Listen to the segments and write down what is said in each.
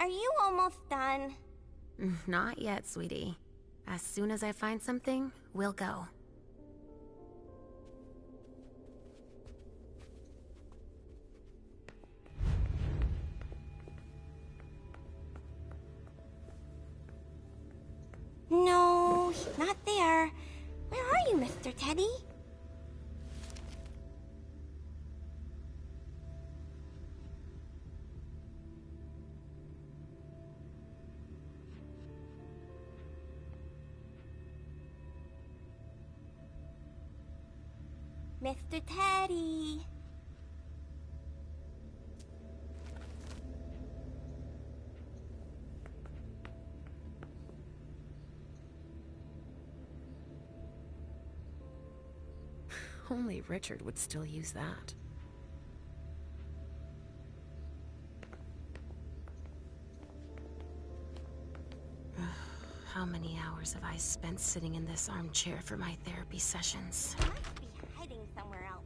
are you almost done? Not yet, sweetie. As soon as I find something, we'll go. No, he's not there. Where are you, Mr. Teddy? Mr. Teddy. Only Richard would still use that. How many hours have I spent sitting in this armchair for my therapy sessions? You must be hiding somewhere else.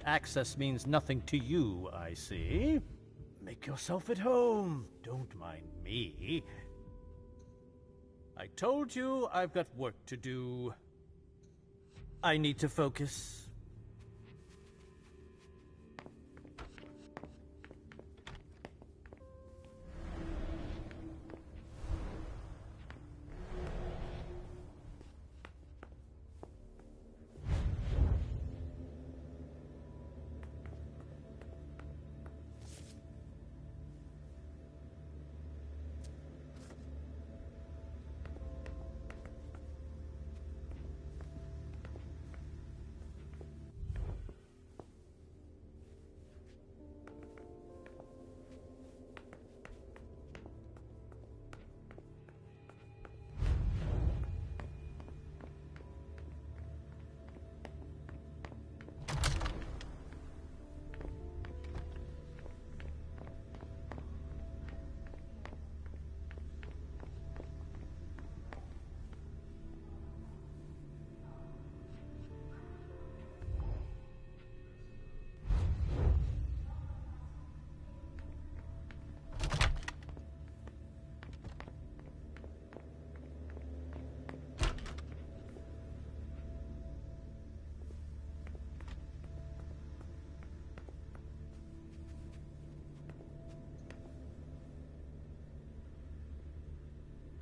Access means nothing to you, I see. Make yourself at home. Don't mind me. I told you I've got work to do. I need to focus.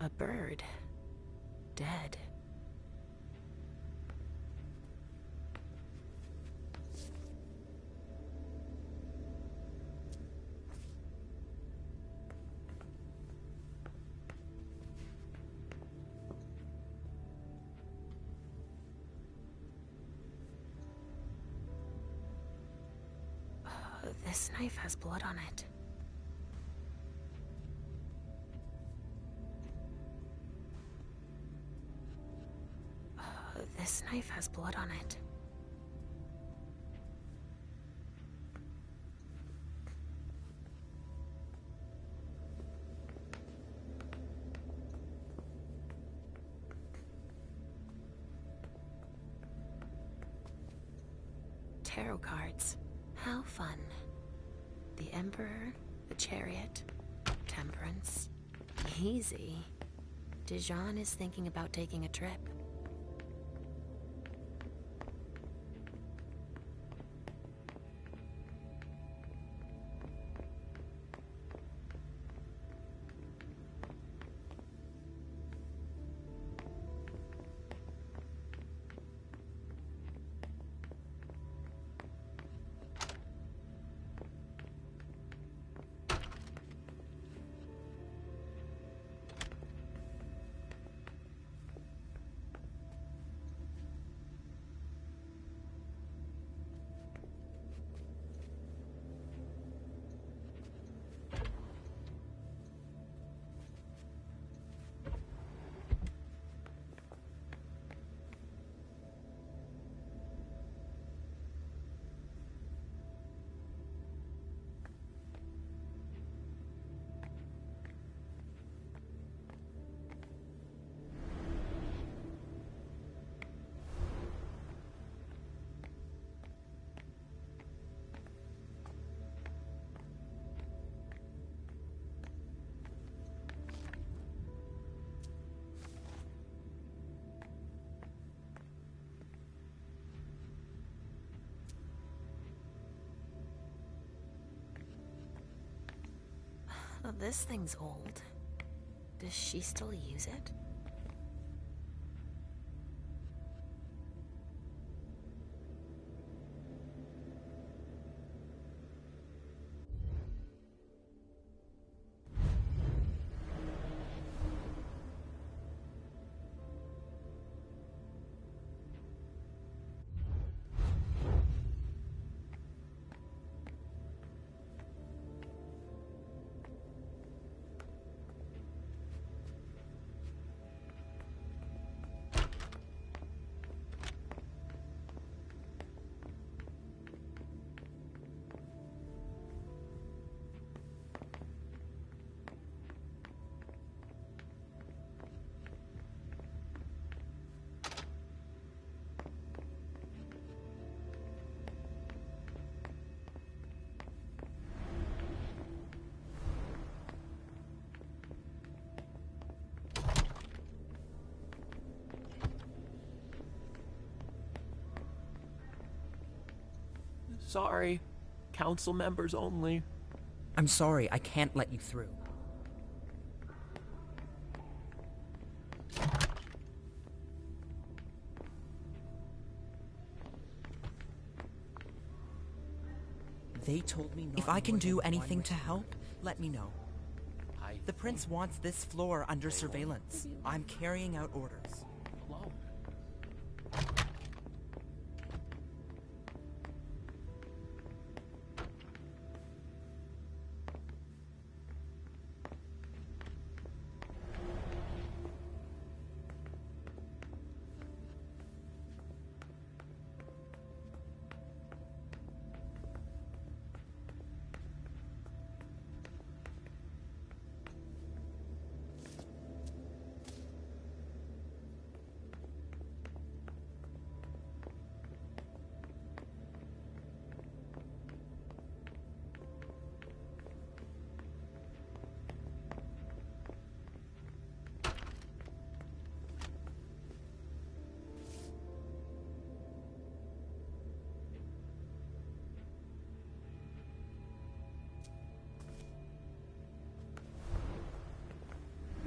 A bird. Dead. This knife has blood on it. This knife has blood on it. Tarot cards. How fun. The Emperor, the Chariot, Temperance. Easy. Dijon is thinking about taking a trip. Oh, this thing's old. Does she still use it? Sorry. Council members only. I'm sorry, I can't let you through. They told me not. If I can do anything to help, let me know. The prince wants this floor under surveillance. I'm carrying out orders. Alone.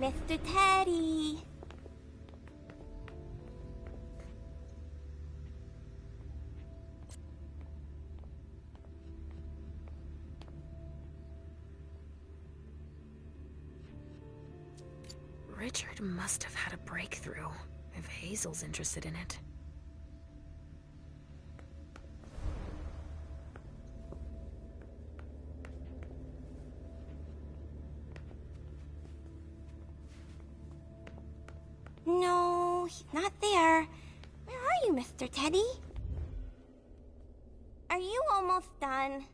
Mr. Teddy! Richard must have had a breakthrough, if Hazel's interested in it. No, he's not there. Where are you, Mr. Teddy? Are you almost done?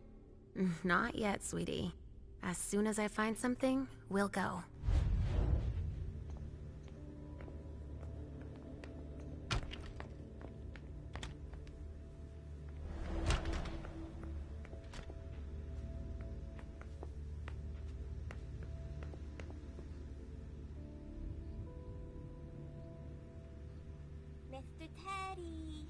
Not yet, sweetie. As soon as I find something, we'll go. Mr. Teddy!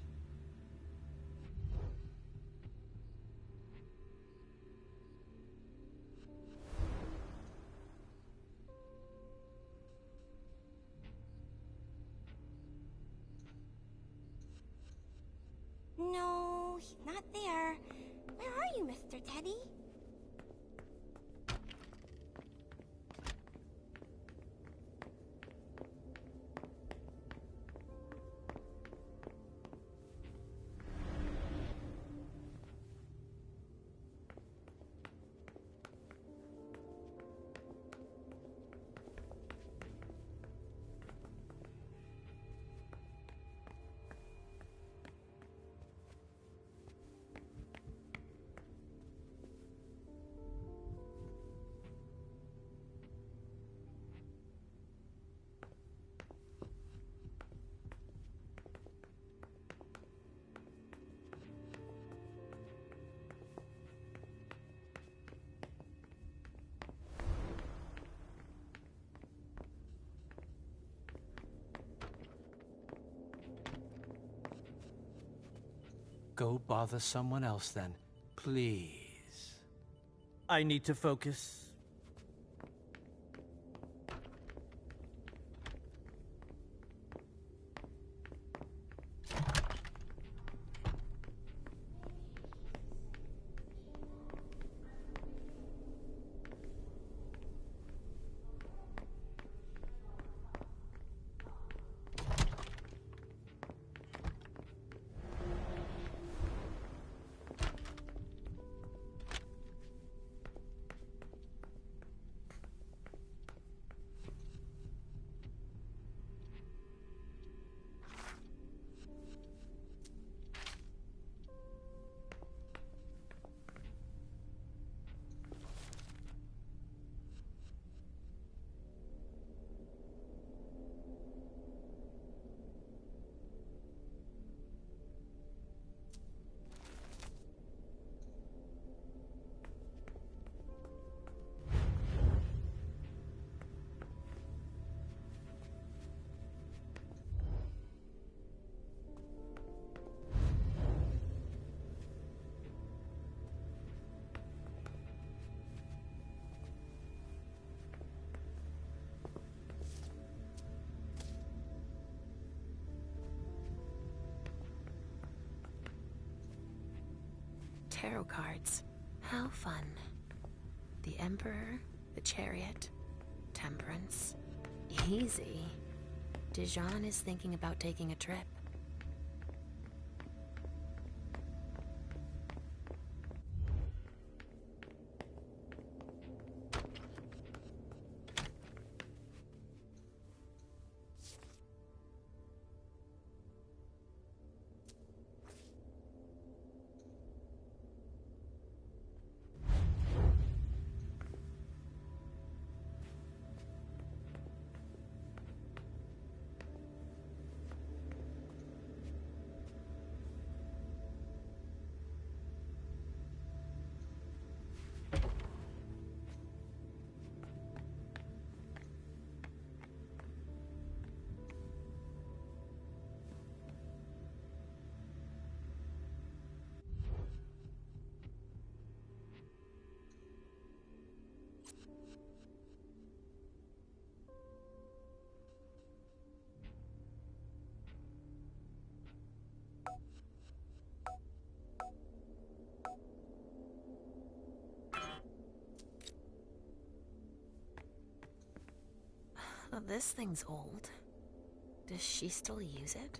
No, he's not there. Where are you, Mr. Teddy? Go bother someone else then, please. I need to focus. tarot cards. How fun. The Emperor, the Chariot, Temperance. Easy. Dijon is thinking about taking a trip. Oh, this thing's old. Does she still use it?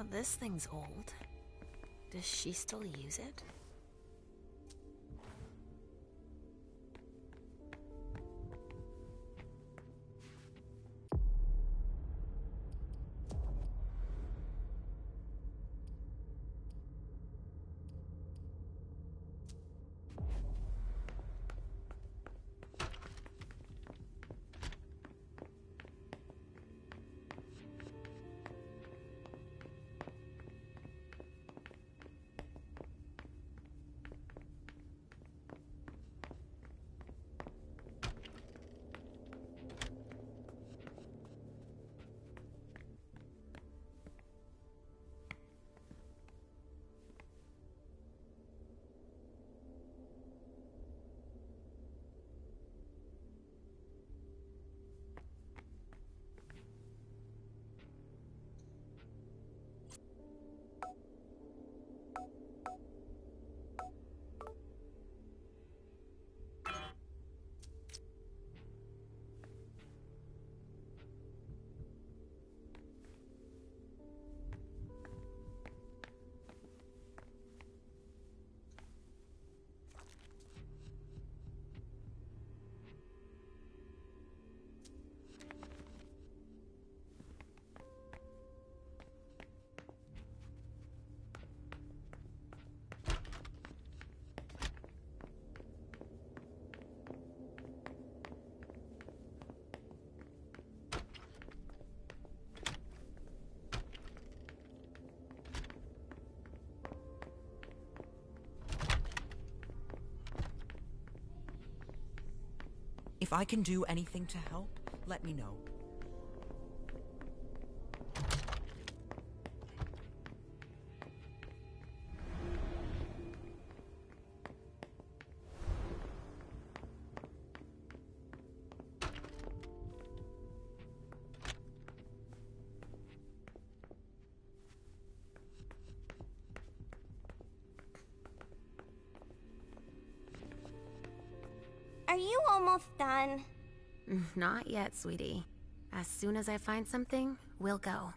Oh, this thing's old. Does she still use it? If I can do anything to help, let me know. Are you almost done? Not yet, sweetie. As soon as I find something, we'll go.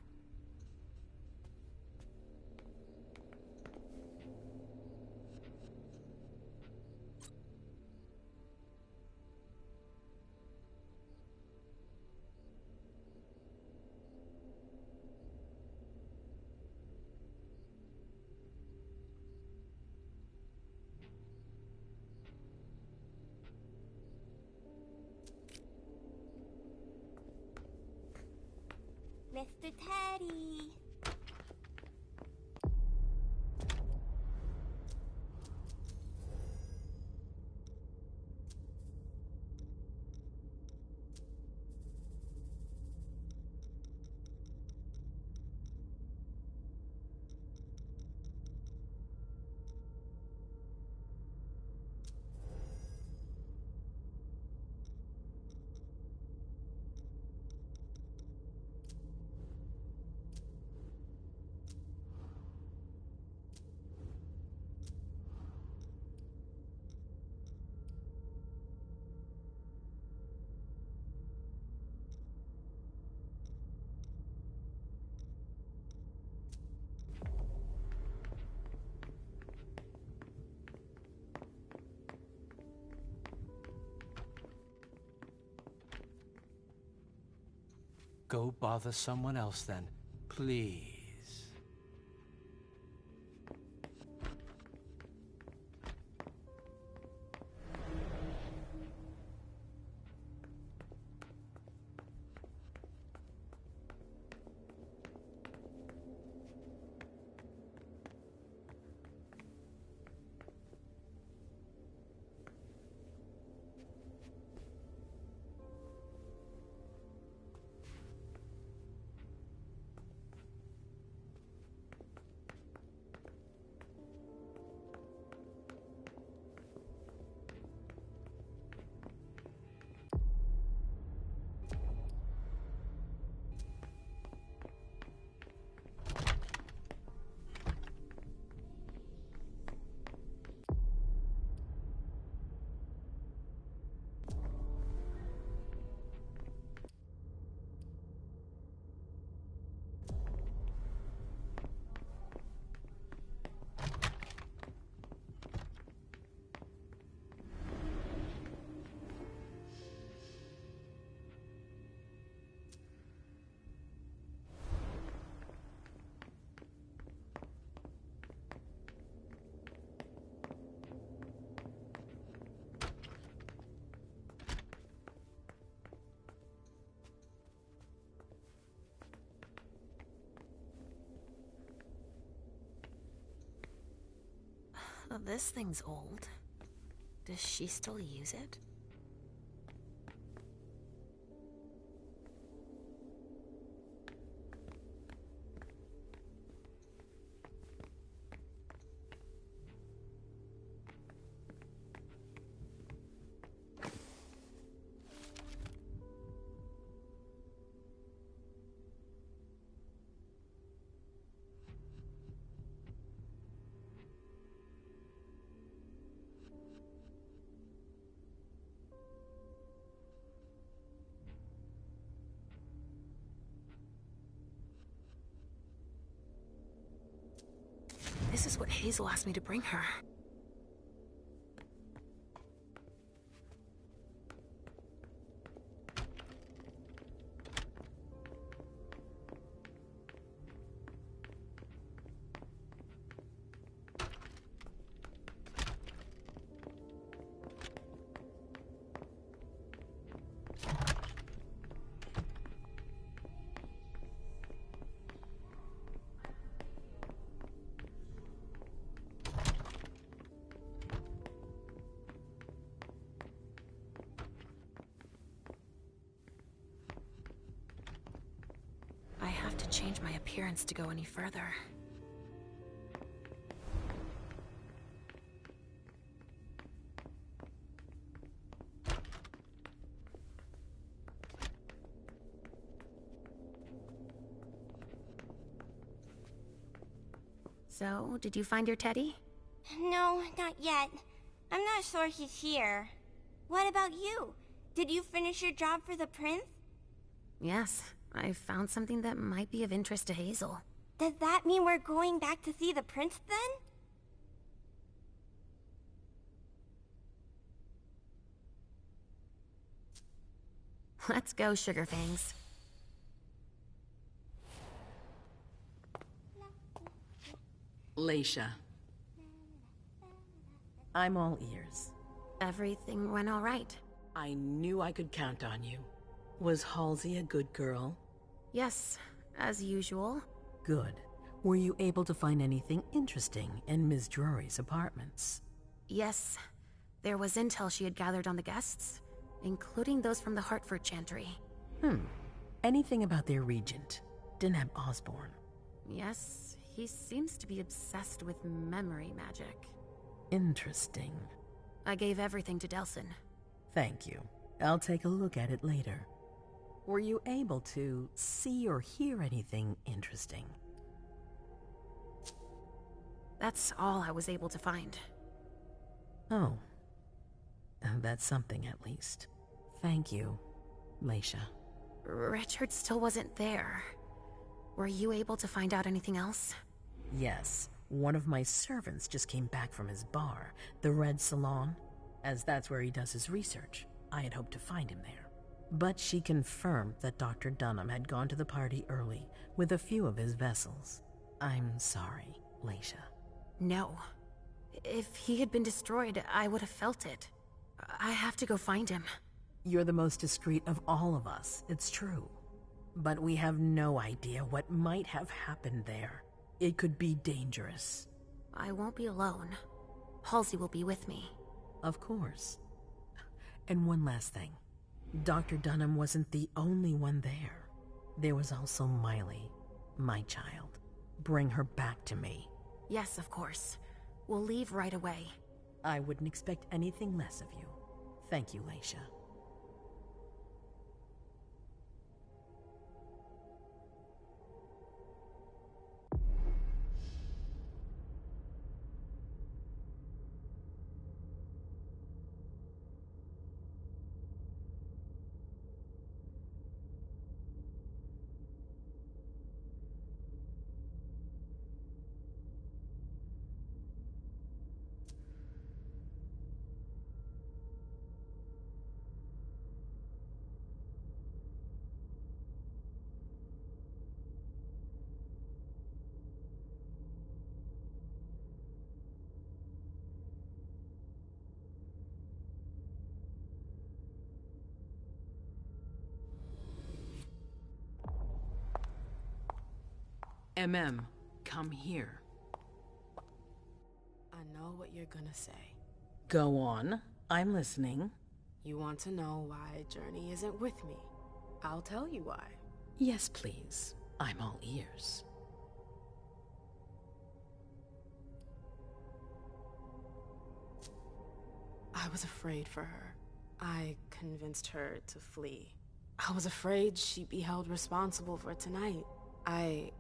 Mr. Teddy. Go bother someone else then, please. Oh, this thing's old. Does she still use it? This is what Hazel asked me to bring her. to change my appearance to go any further. So, did you find your teddy? No, not yet. I'm not sure he's here. What about you? Did you finish your job for the prince? Yes, I found something that might be of interest to Hazel. Does that mean we're going back to see the prince then? Let's go, Sugarfangs. Leisha. I'm all ears. Everything went all right. I knew I could count on you. Was Halsey a good girl? Yes, as usual. Good. Were you able to find anything interesting in Ms. Drury's apartments? Yes, there was intel she had gathered on the guests, including those from the Hartford Chantry. Anything about their regent, Deneb Osborne? Yes, he seems to be obsessed with memory magic. Interesting. I gave everything to Delsin. Thank you. I'll take a look at it later. Were you able to see or hear anything interesting? That's all I was able to find. Oh. That's something at least. Thank you, Leisha. Richard still wasn't there. Were you able to find out anything else? Yes, one of my servants just came back from his bar, the Red Salon, as that's where he does his research. I had hoped to find him there. But she confirmed that Dr. Dunham had gone to the party early with a few of his vessels. I'm sorry, Leisha. No. If he had been destroyed, I would have felt it. I have to go find him. You're the most discreet of all of us, it's true. But we have no idea what might have happened there. It could be dangerous. I won't be alone. Halsey will be with me. Of course. And one last thing. Dr. Dunham wasn't the only one there. There was also Miley, my child. Bring her back to me. Yes, of course. We'll leave right away. I wouldn't expect anything less of you. Thank you, Leisha. Come here. I know what you're gonna say. Go on. I'm listening. You want to know why Journey isn't with me. I'll tell you why. Yes, please. I'm all ears. I was afraid for her. I convinced her to flee. I was afraid she'd be held responsible for tonight. I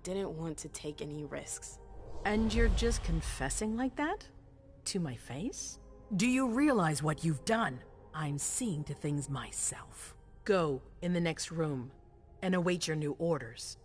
didn't want to take any risks. And you're just confessing like that? To my face? Do you realize what you've done? I'm seeing to things myself. Go in the next room and await your new orders.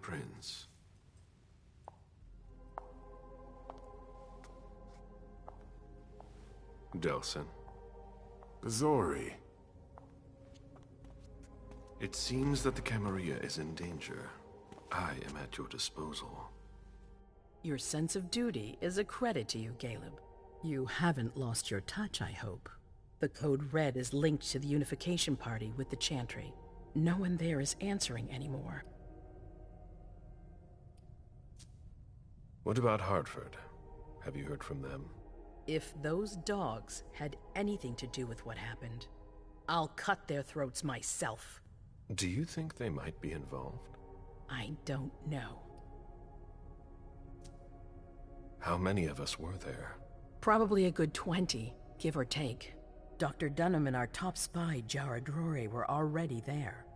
Prince. Delsin. Bazori. It seems that the Camarilla is in danger. I am at your disposal. Your sense of duty is a credit to you, Caleb. You haven't lost your touch, I hope. The Code Red is linked to the Unification Party with the Chantry. No one there is answering anymore. What about Hartford? Have you heard from them? If those dogs had anything to do with what happened, I'll cut their throats myself. Do you think they might be involved? I don't know. How many of us were there? Probably a good 20, give or take. Dr. Dunham and our top spy, Jara Drury, were already there.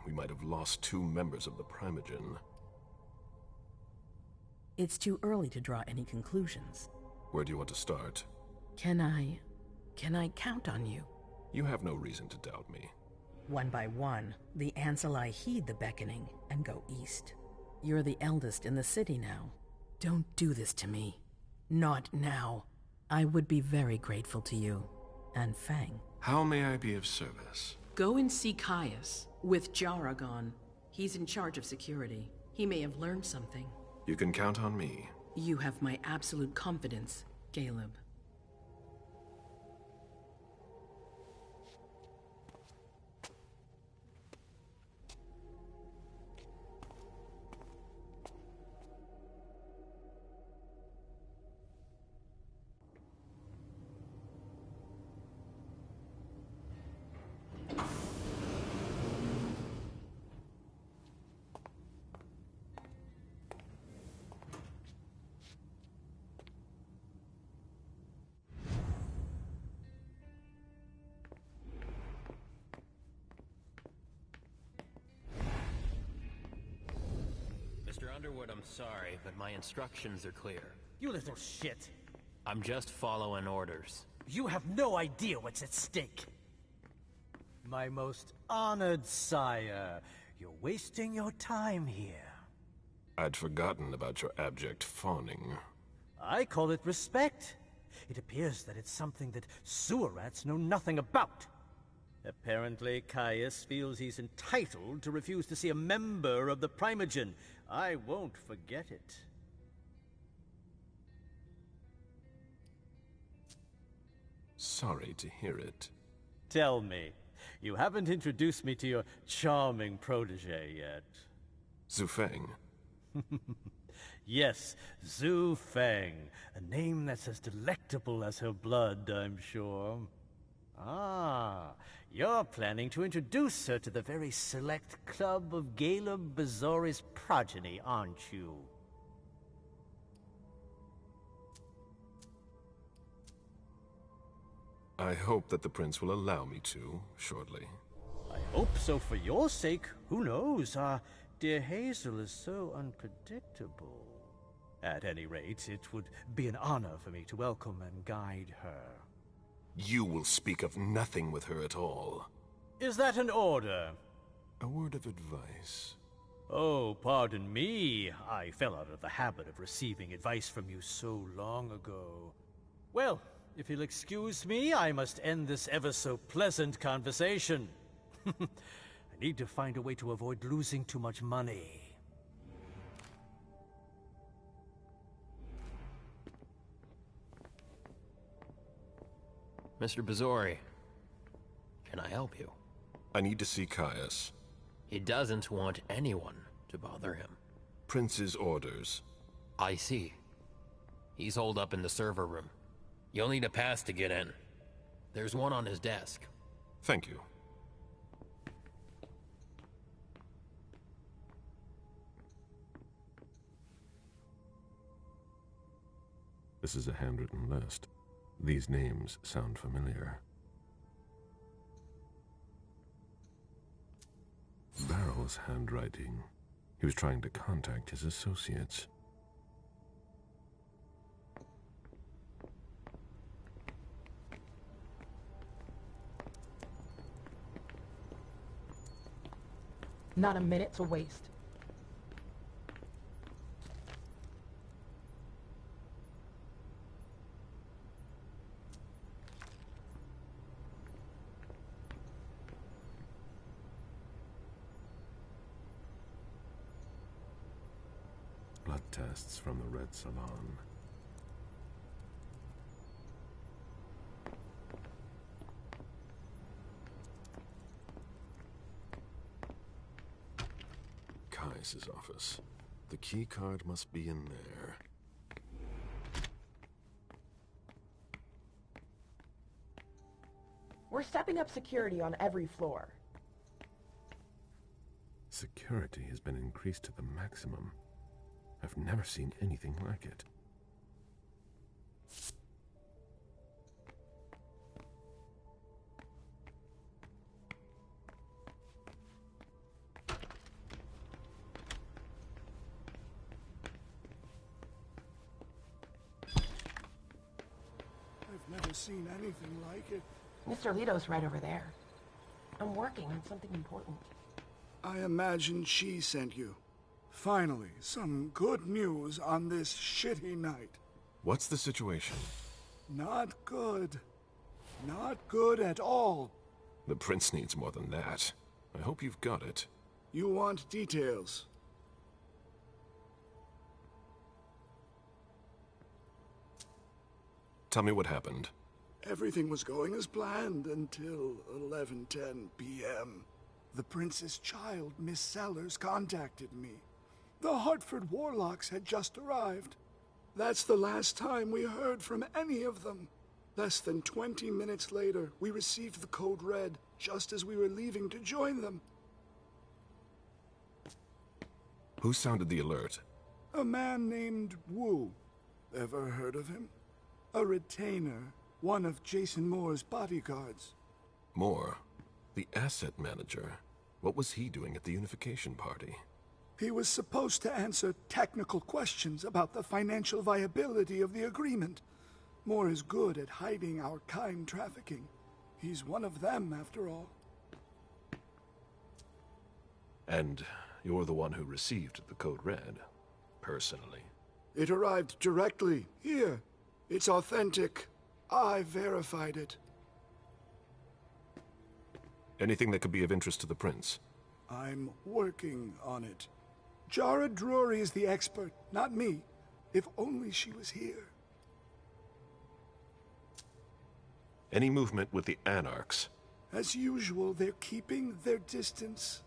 We might have lost 2 members of the Primogen. It's too early to draw any conclusions. Where do you want to start? Can I count on you? You have no reason to doubt me. One by one, the Ancili heed the beckoning and go east. You're the eldest in the city now. Don't do this to me. Not now. I would be very grateful to you. And Fang. How may I be of service? Go and see Caius, with Jara gone. He's in charge of security. He may have learned something. You can count on me. You have my absolute confidence, Caleb. Mr. Underwood, I'm sorry, but my instructions are clear. You little shit. I'm just following orders. You have no idea what's at stake. My most honored sire, you're wasting your time here. I'd forgotten about your abject fawning. I call it respect. It appears that it's something that sewer rats know nothing about. Apparently, Caius feels he's entitled to refuse to see a member of the Primogen. I won't forget it. Sorry to hear it. Tell me, you haven't introduced me to your charming protege yet. Zhu Feng. Yes, Zhu Feng. A name that's as delectable as her blood, I'm sure. Ah, you're planning to introduce her to the very select club of Caleb Bazori's progeny, aren't you? I hope that the prince will allow me to, shortly. I hope so for your sake. Who knows? Dear Hazel is so unpredictable. At any rate, it would be an honor for me to welcome and guide her. You will speak of nothing with her at all. Is that an order? A word of advice. Oh, pardon me. I fell out of the habit of receiving advice from you so long ago. Well, if you'll excuse me, I must end this ever-so-pleasant conversation. I need to find a way to avoid losing too much money. Mr. Bazori, can I help you? I need to see Caius. He doesn't want anyone to bother him. Prince's orders. I see. He's holed up in the server room. You'll need a pass to get in. There's one on his desk. Thank you. This is a handwritten list. These names sound familiar. Barrel's handwriting. He was trying to contact his associates. Not a minute to waste. tests from the Red Salon. Kai's office. The key card must be in there. We're stepping up security on every floor. Security has been increased to the maximum. I've never seen anything like it. I've never seen anything like it. Mr. Leto's right over there. I'm working on something important. I imagine she sent you. Finally, some good news on this shitty night. What's the situation? Not good. Not good at all. The prince needs more than that. I hope you've got it. You want details. Tell me what happened. Everything was going as planned until 11:10 p.m. The prince's child, Miss Sellers, contacted me. The Hartford Warlocks had just arrived. That's the last time we heard from any of them. Less than 20 minutes later, we received the code red, just as we were leaving to join them. Who sounded the alert? A man named Wu. Ever heard of him? A retainer, one of Jason Moore's bodyguards. Moore? The asset manager. What was he doing at the unification party? He was supposed to answer technical questions about the financial viability of the agreement. Moore is good at hiding our kind trafficking. He's one of them, after all. And you're the one who received the code red, personally? It arrived directly, here. It's authentic. I verified it. Anything that could be of interest to the prince? I'm working on it. Jara Drury is the expert, not me. If only she was here. Any movement with the Anarchs? As usual, they're keeping their distance.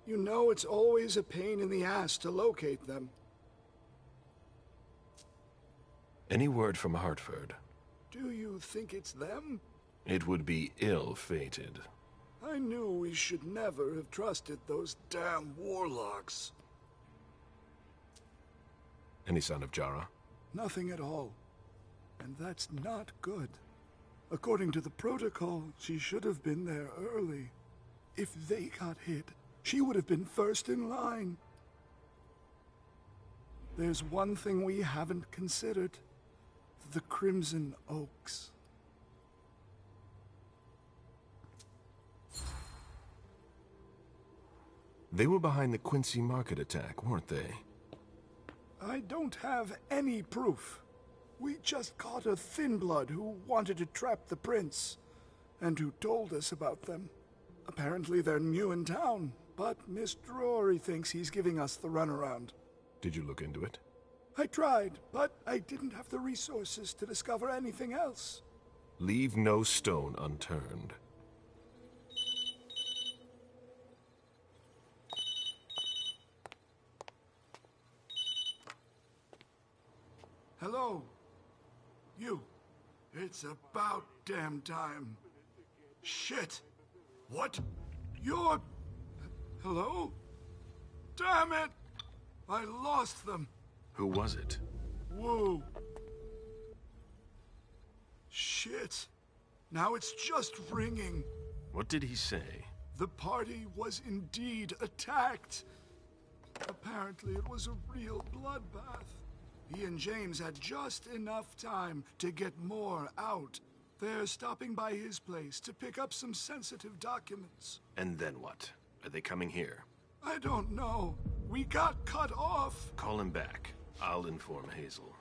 You know it's always a pain in the ass to locate them. Any word from Hartford? Do you think it's them? It would be ill-fated. I knew we should never have trusted those damn warlocks. Any sign of Jara? Nothing at all. And that's not good. According to the protocol, she should have been there early. If they got hit, she would have been first in line. There's one thing we haven't considered. The Crimson Oaks. They were behind the Quincy Market attack, weren't they? I don't have any proof. We just caught a thin blood who wanted to trap the prince, and who told us about them. Apparently they're new in town, but Miss Drury thinks he's giving us the runaround. Did you look into it? I tried, but I didn't have the resources to discover anything else. Leave no stone unturned. Hello? You. It's about damn time. Shit. What? You're... Hello? Damn it! I lost them. Who was it? Whoa. Shit. Now it's just ringing. What did he say? The party was indeed attacked. Apparently it was a real bloodbath. He and James had just enough time to get more out. They're stopping by his place to pick up some sensitive documents. And then what? Are they coming here? I don't know. We got cut off. Call him back. I'll inform Hazel.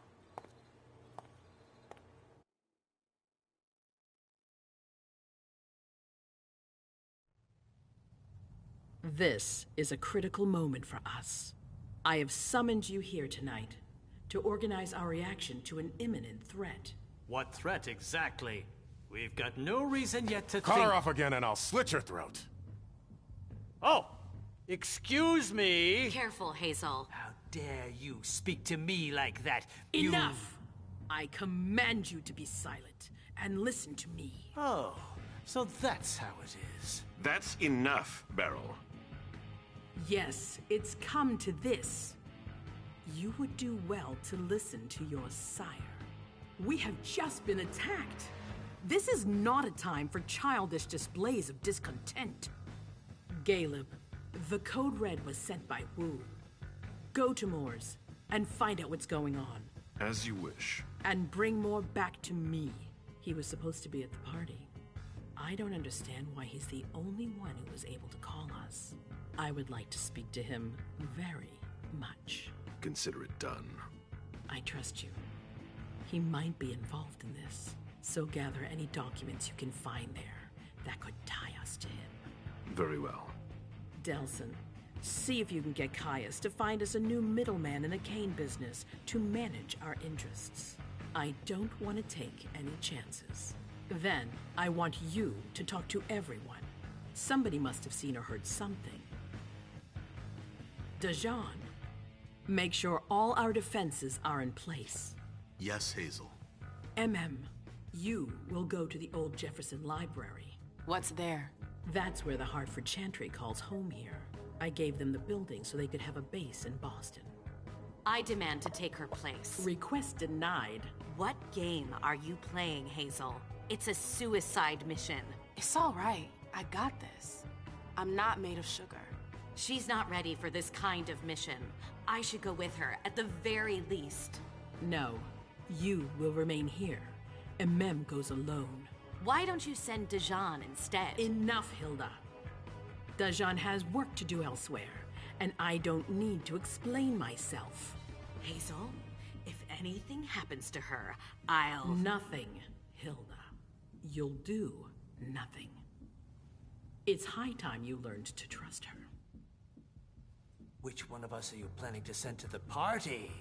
This is a critical moment for us. I have summoned you here tonight to organize our reaction to an imminent threat. What threat exactly? We've got no reason yet to Cut think... her off again and I'll slit your throat. Oh! Excuse me! Careful, Hazel. How dare you speak to me like that? Enough! I command you to be silent and listen to me. Oh, so that's how it is. That's enough, Beryl. Yes, it's come to this. You would do well to listen to your sire. We have just been attacked. This is not a time for childish displays of discontent. Caleb, the code red was sent by Wu. Go to Moore's and find out what's going on. As you wish. And bring Moore back to me. He was supposed to be at the party. I don't understand why he's the only one who was able to call us. I would like to speak to him very much. Consider it done. I trust you. He might be involved in this, so gather any documents you can find there that could tie us to him. Very well. Delson, see if you can get Caius to find us a new middleman in the cane business to manage our interests. I don't want to take any chances. Then, I want you to talk to everyone. Somebody must have seen or heard something. Dajan, make sure all our defenses are in place. Yes, Hazel. You will go to the old Jefferson Library. What's there? That's where the Hartford Chantry calls home here. I gave them the building so they could have a base in Boston. I demand to take her place. Request denied. What game are you playing, Hazel? It's a suicide mission. It's all right. I got this. I'm not made of sugar. She's not ready for this kind of mission. I should go with her, at the very least. No. You will remain here. Mem goes alone. Why don't you send Dajan instead? Enough, Hilda. Dajan has work to do elsewhere, and I don't need to explain myself. Hazel, if anything happens to her, I'll... Nothing, Hilda. You'll do nothing. It's high time you learned to trust her. Which one of us are you planning to send to the party?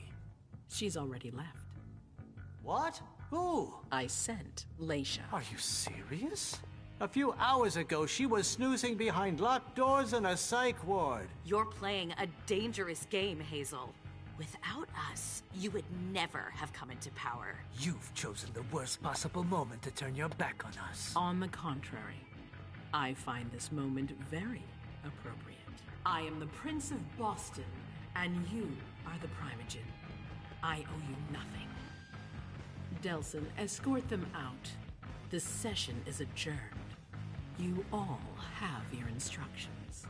She's already left. What? Who? I sent Leisha. Are you serious? A few hours ago, she was snoozing behind locked doors in a psych ward. You're playing a dangerous game, Hazel. Without us, you would never have come into power. You've chosen the worst possible moment to turn your back on us. On the contrary, I find this moment very appropriate. I am the Prince of Boston, and you are the Primogen. I owe you nothing. Delson, escort them out. The session is adjourned. You all have your instructions.